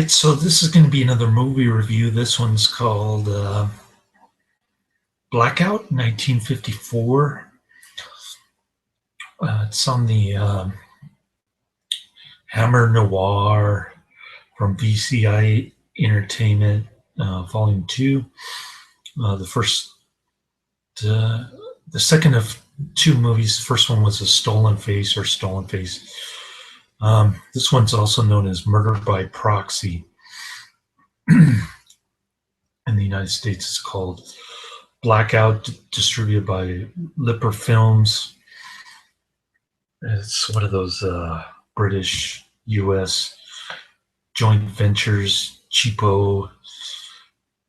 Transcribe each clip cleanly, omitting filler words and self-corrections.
So this is going to be another movie review. This one's called Blackout, 1954. It's on the Hammer Noir from VCI Entertainment, Volume 2. The first, the second of two movies. The first one was A Stolen Face or Stolen Face. This one's also known as Murder by Proxy. In the United States, it's called Blackout, distributed by Lipper Films. It's one of those British US joint ventures, cheapo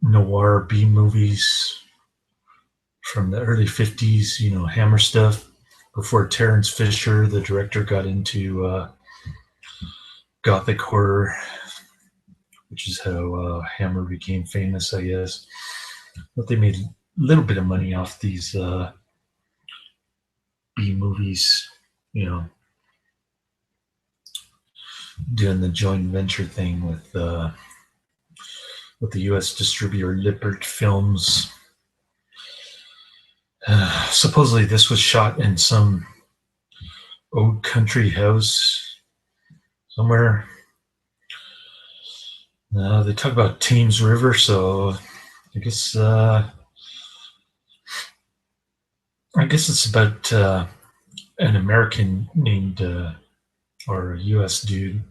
noir B movies from the early 50s, Hammer stuff. Before Terence Fisher, the director, got into gothic horror, which is how Hammer became famous, I guess. But they made a little bit of money off these B movies, doing the joint venture thing with the U.S. distributor Lippert Films. Supposedly, this was shot in some old country house somewhere. They talk about Thames River, so I guess it's about an American named or a U.S. dude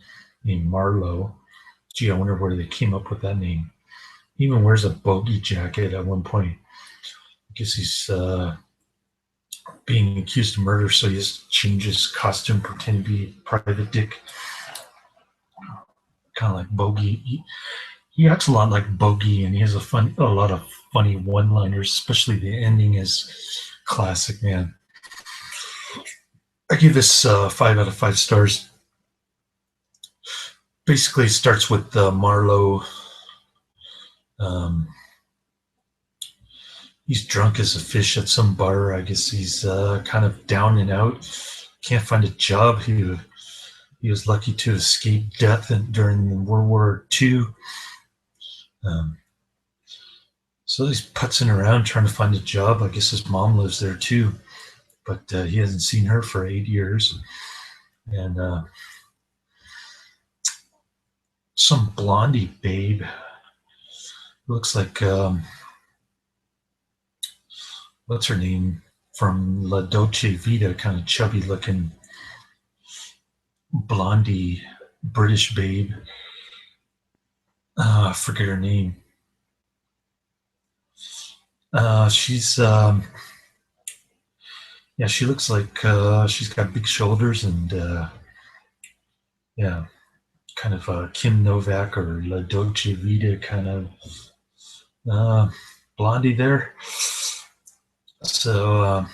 named Marlowe. Gee, I wonder where they came up with that name. He even wears a bogey jacket at one point. I guess he's being accused of murder, so he has to change his costume, pretend to be Private Dick. Kind of like Bogey. He acts a lot like Bogey, and he has a lot of funny one-liners, especially the ending is classic, man. I give this 5 out of 5 stars. Basically, it starts with Marlowe. He's drunk as a fish at some bar. I guess he's kind of down and out. Can't find a job. He was lucky to escape death during World War II. So he's putzing around trying to find a job. I guess his mom lives there too, but he hasn't seen her for 8 years. And some blondie babe, looks like what's her name from La Dolce Vita, kind of chubby looking blondie British babe. I forget her name. She's she looks like she's got big shoulders and kind of Kim Novak or La Dolce Vita kind of blondie there. So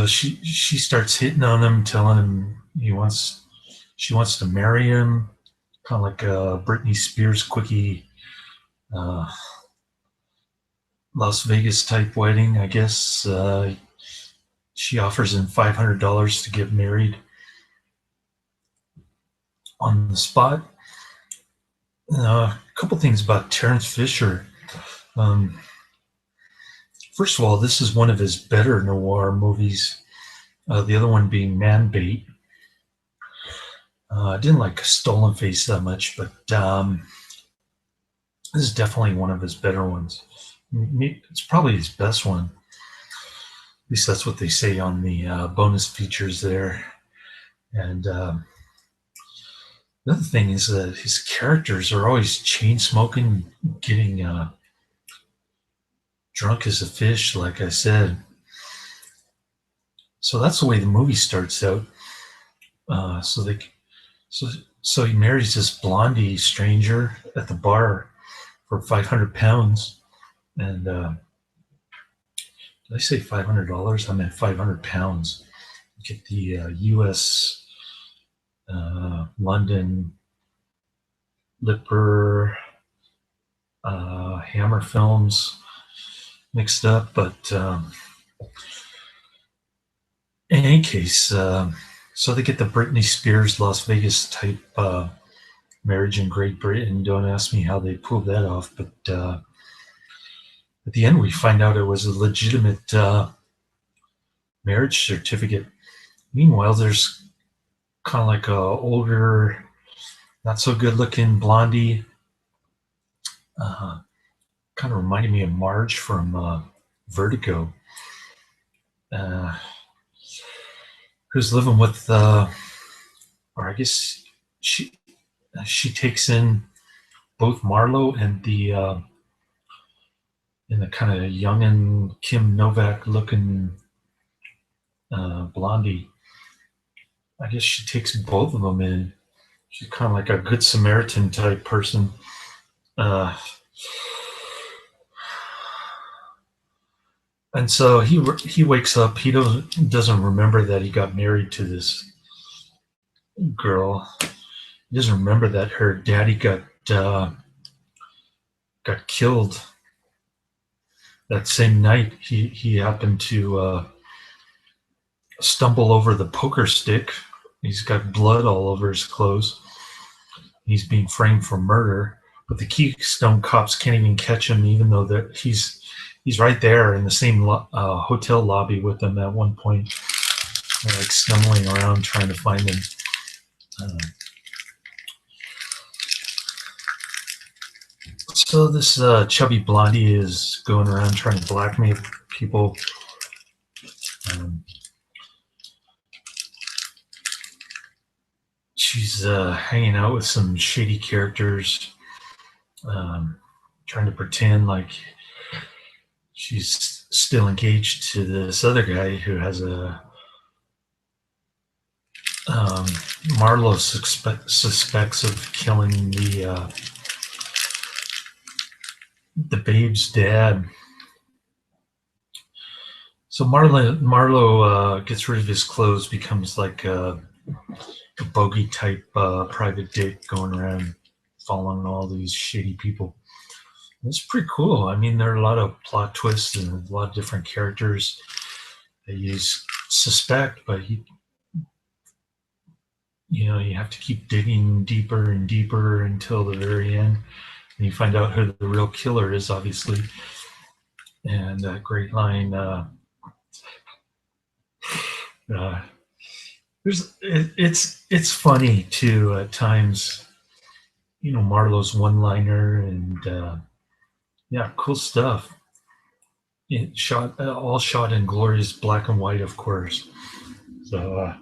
she starts hitting on him, telling him she wants to marry him, kind of like a Britney Spears quickie Las Vegas type wedding, I guess. She offers him $500 to get married on the spot. A couple things about Terence Fisher. First of all, this is one of his better noir movies. The other one being Man Bait. I didn't like Stolen Face that much, but this is definitely one of his better ones. It's probably his best one. At least that's what they say on the bonus features there. And the other thing is that his characters are always chain smoking, getting drunk as a fish, like I said. So that's the way the movie starts out. So he marries this blondie stranger at the bar for 500 pounds. And did I say $500? I meant 500 pounds. Get the U.S. London Lipper Hammer Films mixed up, but in any case, So they get the Britney Spears Las Vegas type marriage in Great Britain. Don't ask me how they pulled that off, but at the end we find out it was a legitimate marriage certificate. Meanwhile, there's kind of like a older, not so good looking blondie, uh, kind of reminded me of Marge from Vertigo, uh, who's living with, or I guess she takes in both Marlo and the kind of young and Kim Novak looking blondie. I guess she takes both of them in. She's kind of like a good Samaritan type person. Uh, and so he wakes up. He doesn't remember that he got married to this girl. He doesn't remember that her daddy got killed that same night. He happened to stumble over the poker stick. He's got blood all over his clothes. He's being framed for murder, but the Keystone cops can't even catch him, even though that he's right there in the same hotel lobby with them at one point. They're like stumbling around trying to find him. So this chubby blondie is going around trying to blackmail people. She's hanging out with some shady characters, trying to pretend like she's still engaged to this other guy who has a Marlo suspects of killing the babe's dad. So Marlo gets rid of his clothes, becomes like a bogey type private dick going around following all these shady people. It's pretty cool. I mean, there are a lot of plot twists and a lot of different characters that you suspect, but you have to keep digging deeper and deeper until the very end, and you find out who the real killer is, obviously. And that great line. It's funny too at times. Marlowe's one-liner and yeah, cool stuff. It all shot in glorious black and white, of course. So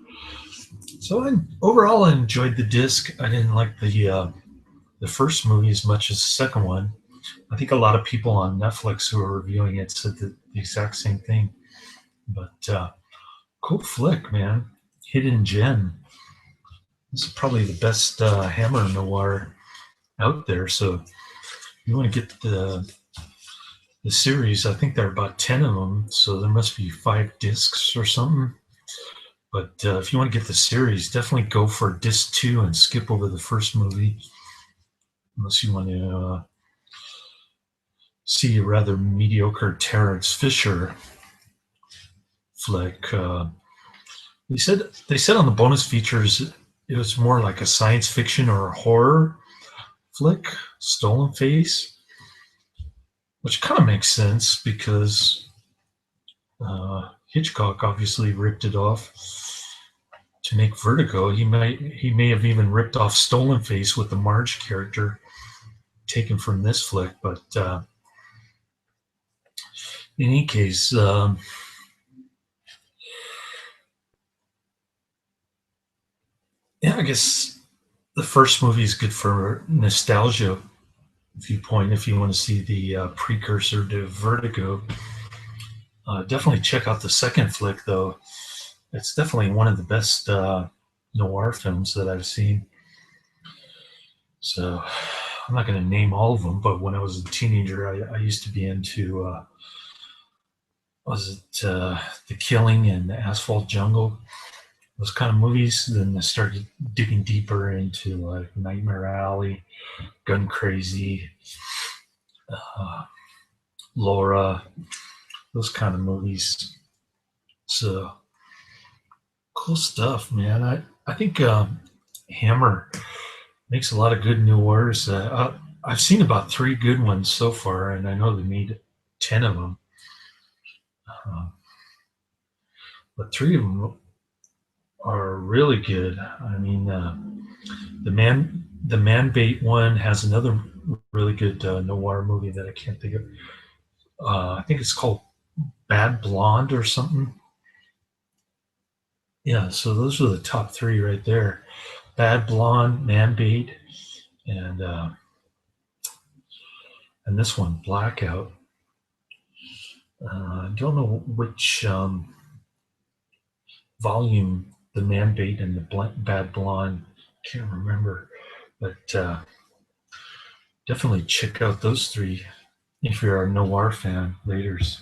overall I enjoyed the disc. I didn't like the first movie as much as the second one. I think a lot of people on Netflix who are reviewing it said the exact same thing. But cool flick, man. Hidden gem. This is probably the best Hammer noir out there. So if you want to get the series, I think there are about 10 of them. So there must be 5 discs or something. But if you want to get the series, definitely go for disc 2 and skip over the first movie. Unless you want to see a rather mediocre Terence Fisher flick. They said on the bonus features it was more like a science fiction or a horror flick, Stolen Face, which kind of makes sense because Hitchcock obviously ripped it off to make Vertigo. He may have even ripped off Stolen Face with the Marge character taken from this flick, but in any case, yeah, I guess the first movie is good for nostalgia viewpoint if you want to see the precursor to Vertigo. Definitely check out the second flick, though. It's definitely one of the best noir films that I've seen. So I'm not going to name all of them, but when I was a teenager, I used to be into was it The Killing and The Asphalt Jungle, those kind of movies. Then I started digging deeper into like Nightmare Alley, Gun Crazy, Laura, those kind of movies. So Cool stuff, man. I think Hammer makes a lot of good noirs. I've seen about three good ones so far, and I know they made 10 of them. Uh, but three of them are really good. I mean, the man bait one has another really good noir movie that I can't think of. I think it's called Bad Blonde or something. Yeah, so those are the top three right there: Bad Blonde, Man Bait, and this one, Blackout. I don't know which volume the Man Bait and the Bad Blonde. Can't remember, but definitely check out those three if you're a noir fan. Later's.